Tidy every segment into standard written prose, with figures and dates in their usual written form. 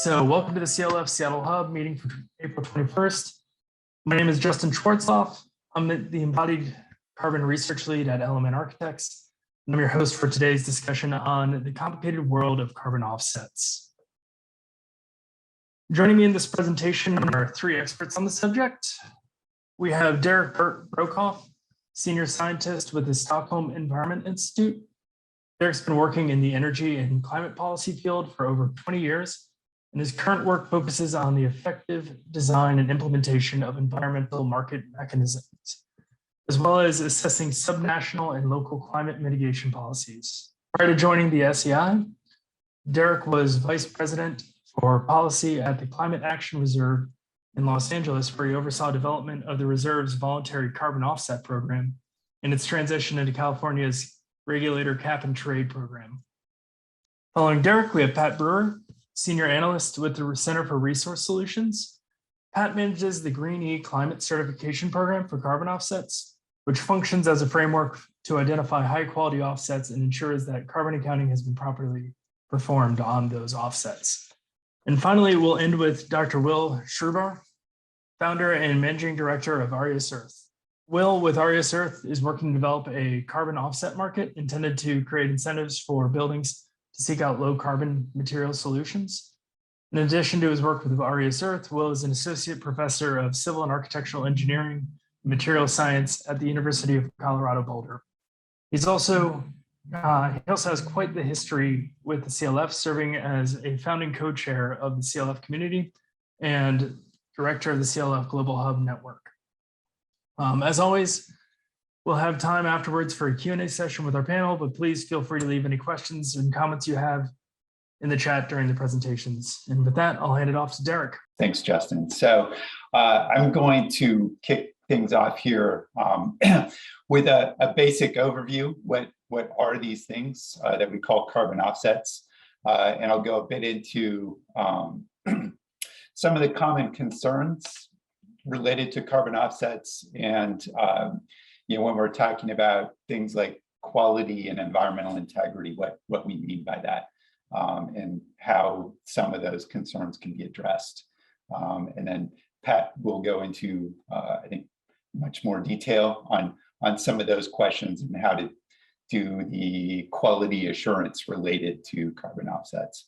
So welcome to the CLF Seattle Hub meeting for April 21st. My name is Justin Schwartzhoff. I'm the Embodied Carbon Research Lead at Element Architects. And I'm your host for today's discussion on the complicated world of carbon offsets. Joining me in this presentation are three experts on the subject. We have Derik Broekhoff, Senior Scientist with the Stockholm Environment Institute. Derik's been working in the energy and climate policy field for over 20 years, and his current work focuses on the effective design and implementation of environmental market mechanisms, as well as assessing subnational and local climate mitigation policies. Prior to joining the SEI, Derik was Vice President for Policy at the Climate Action Reserve in Los Angeles, where he oversaw development of the reserve's voluntary carbon offset program and its transition into California's regulator cap and trade program. Following Derik, we have Pat Brewer, Senior Analyst with the Center for Resource Solutions. Pat manages the Green E Climate Certification Program for carbon offsets, which functions as a framework to identify high quality offsets and ensures that carbon accounting has been properly performed on those offsets. And finally, we'll end with Dr. Will Schruber, founder and managing director of Arias Earth. Will, with Arias Earth, is working to develop a carbon offset market intended to create incentives for buildings to seek out low carbon material solutions. In addition to his work with Arias Earth, Will is an associate professor of civil and architectural engineering and material science at the University of Colorado Boulder. He also has quite the history with the CLF, serving as a founding co-chair of the CLF community and director of the CLF Global Hub Network. As always, we'll have time afterwards for a Q&A session with our panel, but please feel free to leave any questions and comments you have in the chat during the presentations. And with that, I'll hand it off to Derik. Thanks, Justin. So I'm going to kick things off here with a basic overview. What are these things that we call carbon offsets? And I'll go a bit into some of the common concerns related to carbon offsets and when we're talking about things like quality and environmental integrity, what we mean by that, and how some of those concerns can be addressed. And then Pat will go into, I think, much more detail on some of those questions and how to do the quality assurance related to carbon offsets.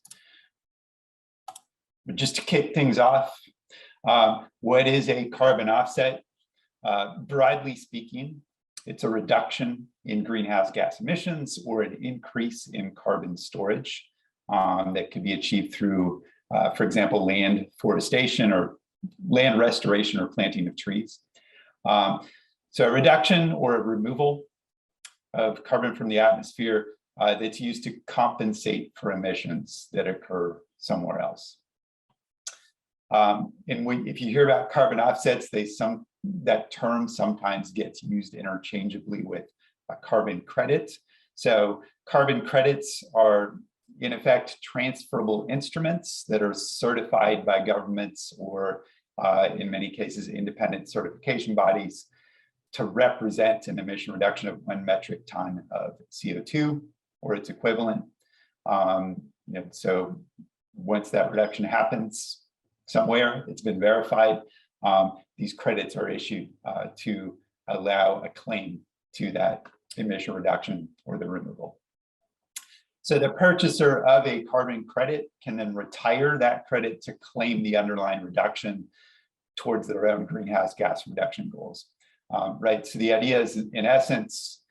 But just to kick things off, what is a carbon offset? Broadly speaking, it's a reduction in greenhouse gas emissions or an increase in carbon storage that can be achieved through, for example, land forestation or land restoration or planting of trees. So a reduction or a removal of carbon from the atmosphere that's used to compensate for emissions that occur somewhere else. If you hear about carbon offsets, that term sometimes gets used interchangeably with a carbon credit. So carbon credits are, in effect, transferable instruments that are certified by governments or, in many cases, independent certification bodies to represent an emission reduction of 1 metric ton of CO2 or its equivalent. So once that reduction happens somewhere, it's been verified, these credits are issued to allow a claim to that emission reduction or the removal. So the purchaser of a carbon credit can then retire that credit to claim the underlying reduction towards their own greenhouse gas reduction goals. Right, so the idea is, in essence,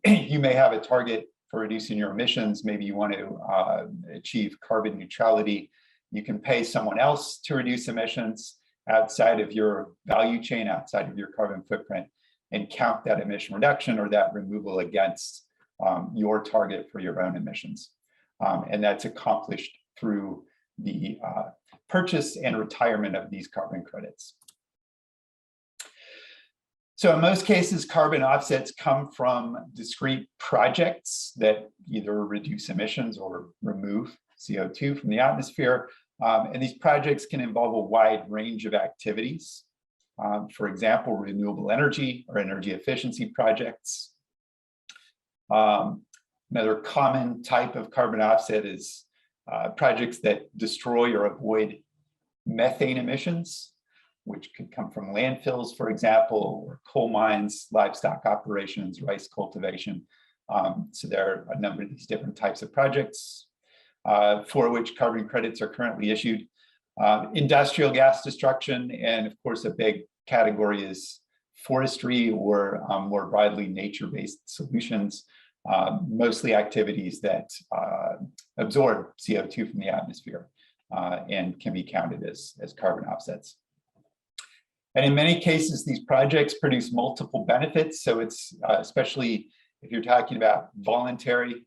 you may have a target for reducing your emissions. Maybe you want to achieve carbon neutrality. You can pay someone else to reduce emissions outside of your value chain, outside of your carbon footprint, and count that emission reduction or that removal against your target for your own emissions. And that's accomplished through the purchase and retirement of these carbon credits. So in most cases, carbon offsets come from discrete projects that either reduce emissions or remove CO2 from the atmosphere. And these projects can involve a wide range of activities. For example, renewable energy or energy efficiency projects. Another common type of carbon offset is projects that destroy or avoid methane emissions, which could come from landfills, for example, or coal mines, livestock operations, rice cultivation. So there are a number of these different types of projects for which carbon credits are currently issued. Industrial gas destruction, and of course, a big category is forestry or more broadly nature-based solutions, mostly activities that absorb CO2 from the atmosphere and can be counted as carbon offsets. And in many cases, these projects produce multiple benefits. So it's especially if you're talking about voluntary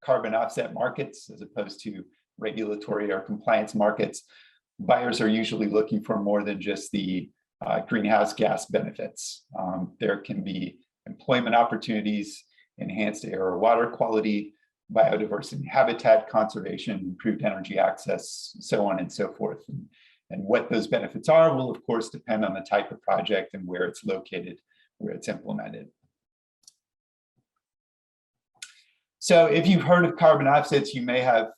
carbon offset markets as opposed to regulatory or compliance markets, buyers are usually looking for more than just the greenhouse gas benefits. There can be employment opportunities, enhanced air or water quality, biodiversity, habitat conservation, improved energy access, so on and so forth. And what those benefits are will, of course, depend on the type of project and where it's located, where it's implemented. So if you've heard of carbon offsets, you may have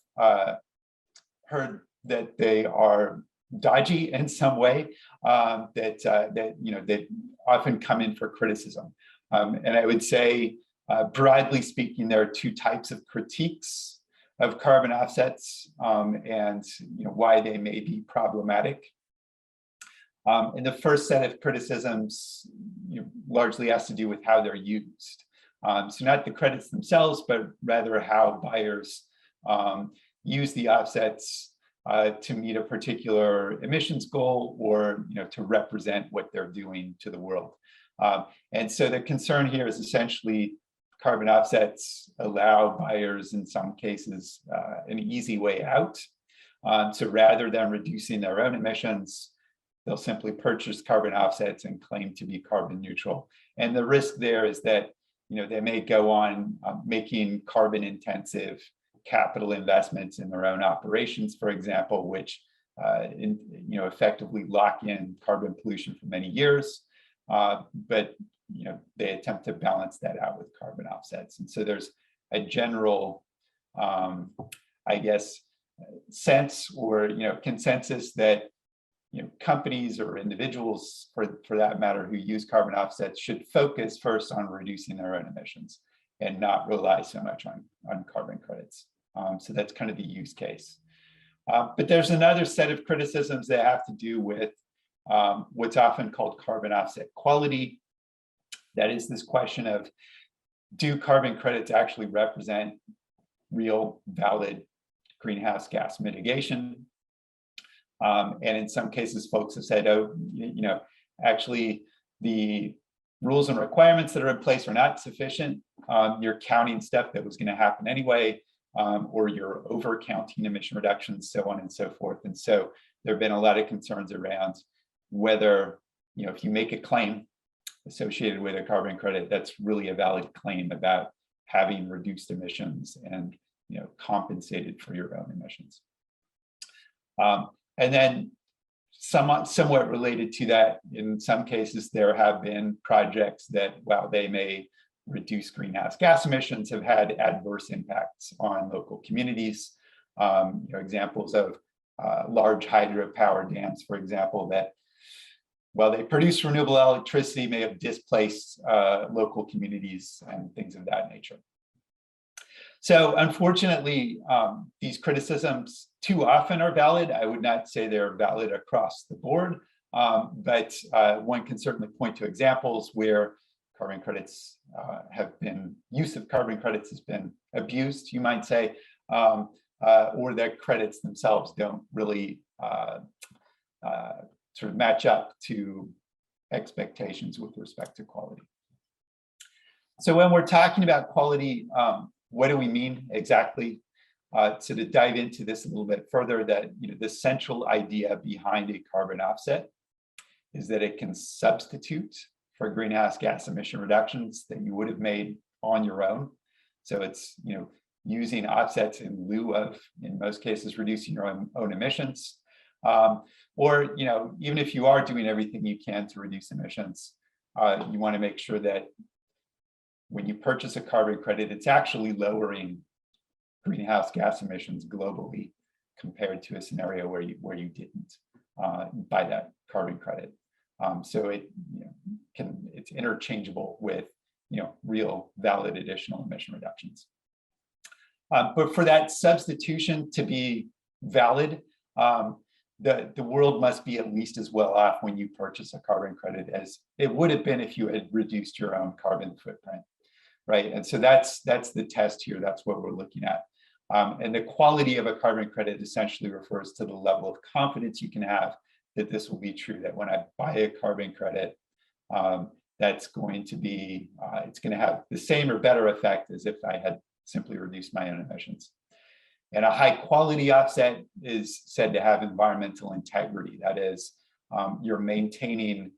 heard that they are dodgy in some way, that often come in for criticism. And I would say, broadly speaking, there are two types of critiques of carbon offsets and why they may be problematic. And the first set of criticisms largely has to do with how they're used. So not the credits themselves, but rather how buyers use the offsets to meet a particular emissions goal or to represent what they're doing to the world. And so the concern here is essentially carbon offsets allow buyers in some cases an easy way out. So rather than reducing their own emissions, they'll simply purchase carbon offsets and claim to be carbon neutral. And the risk there is that they may go on making carbon intensive capital investments in their own operations, for example, which effectively lock in carbon pollution for many years. But they attempt to balance that out with carbon offsets. And so there's a general, I guess, sense or consensus that companies or individuals, for that matter, who use carbon offsets should focus first on reducing their own emissions and not rely so much on carbon credits. So that's kind of the use case. But there's another set of criticisms that have to do with what's often called carbon offset quality. That is this question of, do carbon credits actually represent real, valid greenhouse gas mitigation? And in some cases, folks have said, oh, actually the rules and requirements that are in place are not sufficient. You're counting stuff that was going to happen anyway, or you're over counting emission reductions, so on and so forth. And so there have been a lot of concerns around whether, if you make a claim associated with a carbon credit, that's really a valid claim about having reduced emissions and compensated for your own emissions. And then somewhat related to that, in some cases, there have been projects that, while they may reduce greenhouse gas emissions, have had adverse impacts on local communities. Examples of large hydropower dams, for example, that while they produce renewable electricity, may have displaced local communities and things of that nature. So unfortunately, these criticisms too often are valid. I would not say they're valid across the board, but one can certainly point to examples where carbon credits use of carbon credits has been abused, you might say, or that credits themselves don't really sort of match up to expectations with respect to quality. So when we're talking about quality, what do we mean exactly? So to dive into this a little bit further, that the central idea behind a carbon offset is that it can substitute for greenhouse gas emission reductions that you would have made on your own. So it's using offsets in lieu of, in most cases, reducing your own emissions. Or even if you are doing everything you can to reduce emissions, you want to make sure that when you purchase a carbon credit, it's actually lowering greenhouse gas emissions globally compared to a scenario where you didn't buy that carbon credit. So it's interchangeable with real valid additional emission reductions. But for that substitution to be valid, the world must be at least as well off when you purchase a carbon credit as it would have been if you had reduced your own carbon footprint, right? And so that's the test here. That's what we're looking at. And the quality of a carbon credit essentially refers to the level of confidence you can have that this will be true, that when I buy a carbon credit, that's going to be, it's going to have the same or better effect as if I had simply reduced my own emissions. And a high quality offset is said to have environmental integrity. That is, you're maintaining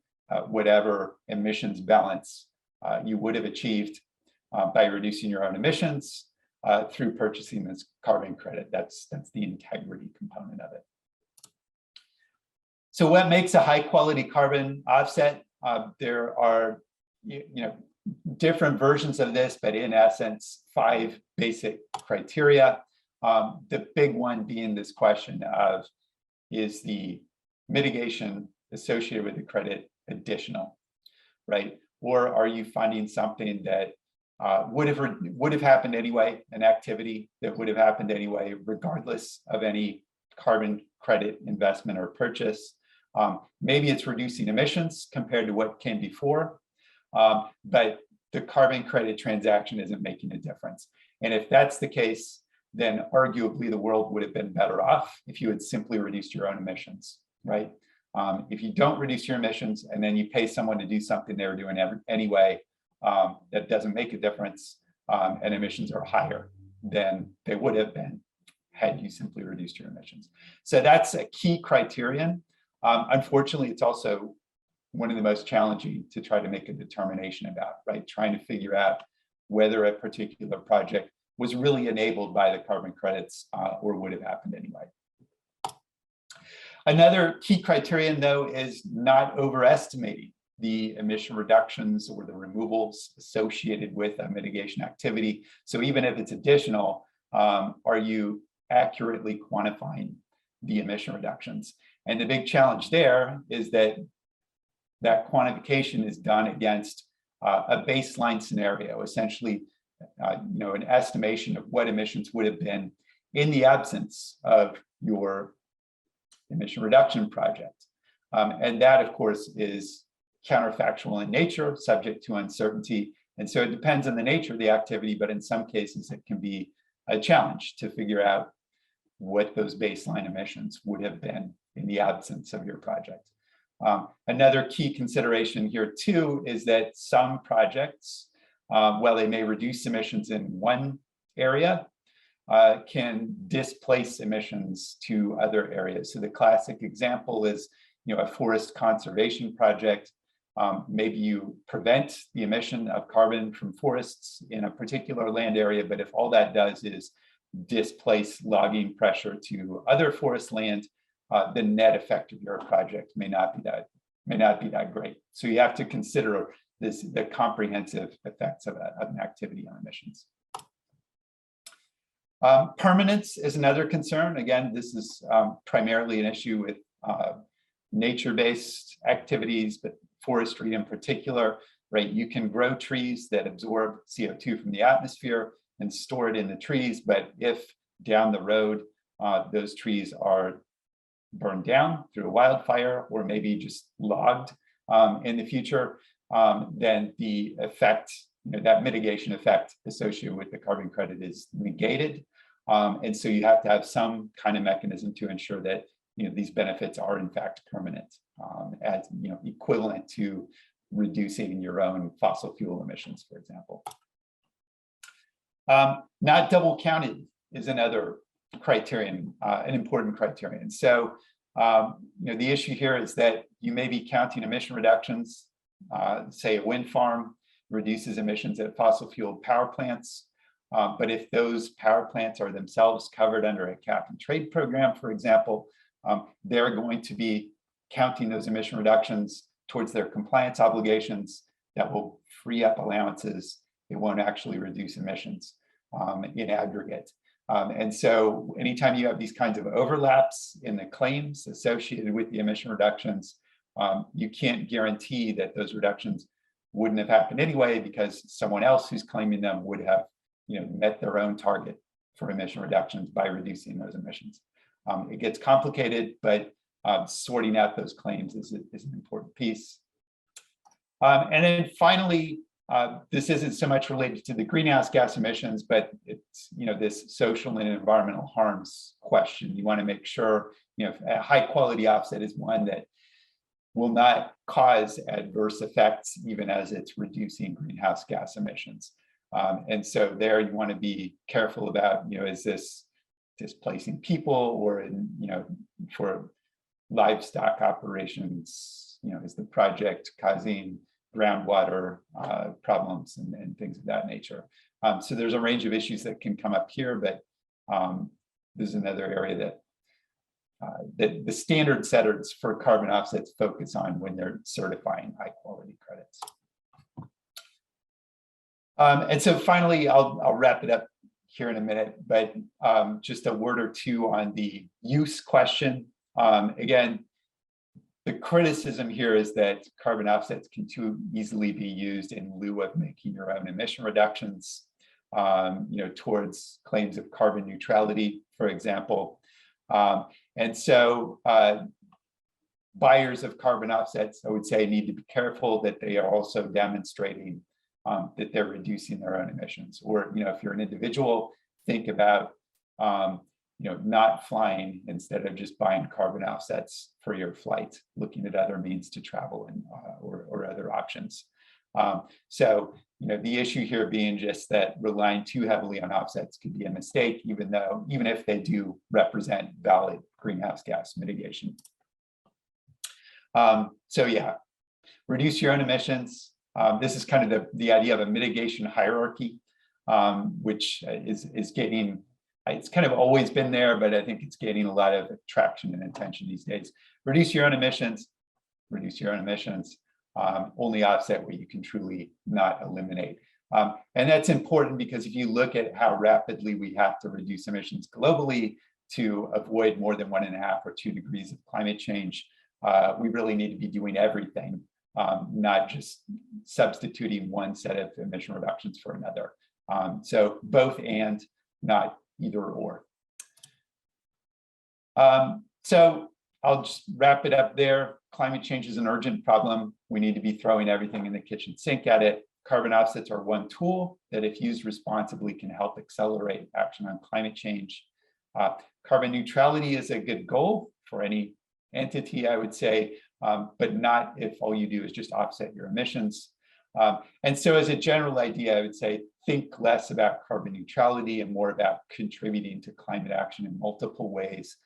whatever emissions balance you would have achieved by reducing your own emissions through purchasing this carbon credit. That's the integrity component of it. So what makes a high quality carbon offset? There are different versions of this, but in essence, 5 basic criteria. The big one being this question of, is the mitigation associated with the credit additional, right? Or are you finding something that would have happened anyway, an activity that would have happened anyway, regardless of any carbon credit investment or purchase? Maybe it's reducing emissions compared to what came before, but the carbon credit transaction isn't making a difference. And if that's the case, then arguably the world would have been better off if you had simply reduced your own emissions, right? If you don't reduce your emissions and then you pay someone to do something they're doing anyway, that doesn't make a difference, and emissions are higher than they would have been had you simply reduced your emissions. So that's a key criterion. Unfortunately, it's also one of the most challenging to try to make a determination about, right? Trying to figure out whether a particular project was really enabled by the carbon credits or would have happened anyway. Another key criterion, though, is not overestimating the emission reductions or the removals associated with a mitigation activity. So even if it's additional, are you accurately quantifying the emission reductions? And the big challenge there is that quantification is done against a baseline scenario, essentially, an estimation of what emissions would have been in the absence of your emission reduction project. And that, of course, is counterfactual in nature, subject to uncertainty. And so it depends on the nature of the activity, but in some cases, it can be a challenge to figure out what those baseline emissions would have been in the absence of your project. Another key consideration here, too, is that some projects, while they may reduce emissions in one area, can displace emissions to other areas. So the classic example is, a forest conservation project. Maybe you prevent the emission of carbon from forests in a particular land area, but if all that does is displace logging pressure to other forest land, the net effect of your project may not be that great. So you have to consider the comprehensive effects of an activity on emissions. Permanence is another concern. Again, this is primarily an issue with nature-based activities, but forestry in particular, right? You can grow trees that absorb CO2 from the atmosphere and store it in the trees, but if down the road those trees are burned down through a wildfire or maybe just logged in the future, then the effect, that mitigation effect associated with the carbon credit is negated. And so you have to have some kind of mechanism to ensure that these benefits are in fact permanent, as equivalent to reducing your own fossil fuel emissions, for example. Not double counted is another criterion, an important criterion. So the issue here is that you may be counting emission reductions. Say a wind farm reduces emissions at fossil fuel power plants, but if those power plants are themselves covered under a cap and trade program, for example, they're going to be counting those emission reductions towards their compliance obligations that will free up allowances. It won't actually reduce emissions in aggregate. And so anytime you have these kinds of overlaps in the claims associated with the emission reductions, you can't guarantee that those reductions wouldn't have happened anyway, because someone else who's claiming them would have met their own target for emission reductions by reducing those emissions. It gets complicated, but sorting out those claims is an important piece. And then finally, this isn't so much related to the greenhouse gas emissions, but it's this social and environmental harms question. You want to make sure a high quality offset is one that will not cause adverse effects even as it's reducing greenhouse gas emissions. And so there you want to be careful about is this displacing people, or for livestock operations, is the project causing groundwater problems and things of that nature. So there's a range of issues that can come up here, but this is another area that the standard setters for carbon offsets focus on when they're certifying high quality credits. And so finally, I'll wrap it up here in a minute, but just a word or two on the use question. Again, the criticism here is that carbon offsets can too easily be used in lieu of making your own emission reductions, towards claims of carbon neutrality, for example. And so buyers of carbon offsets, I would say, need to be careful that they are also demonstrating that they're reducing their own emissions. Or, if you're an individual, think about not flying instead of just buying carbon offsets for your flight, looking at other means to travel and or other options. So the issue here being just that relying too heavily on offsets could be a mistake, even if they do represent valid greenhouse gas mitigation. So yeah, reduce your own emissions. This is kind of the idea of a mitigation hierarchy, which is getting, it's kind of always been there, but I think it's gaining a lot of traction and attention these days. Reduce your own emissions, only offset what you can truly not eliminate. And that's important because if you look at how rapidly we have to reduce emissions globally to avoid more than 1.5 or 2 degrees of climate change, we really need to be doing everything, not just substituting one set of emission reductions for another. So both and, not either or. So I'll just wrap it up there. Climate change is an urgent problem. We need to be throwing everything in the kitchen sink at it. Carbon offsets are one tool that, if used responsibly, can help accelerate action on climate change. Carbon neutrality is a good goal for any entity, I would say, but not if all you do is just offset your emissions. And so as a general idea, I would say, think less about carbon neutrality and more about contributing to climate action in multiple ways,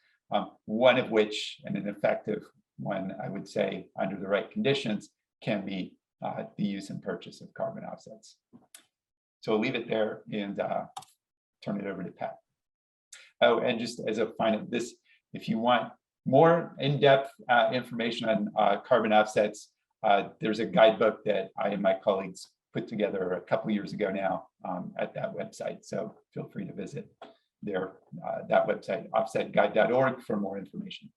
one of which, and an effective one, I would say, under the right conditions, can be the use and purchase of carbon offsets. So I'll leave it there and turn it over to Pat. Oh, and just as a final, if you want more in-depth information on carbon offsets, there's a guidebook that I and my colleagues put together a couple years ago now at that website. So feel free to visit that website, offsetguide.org, for more information.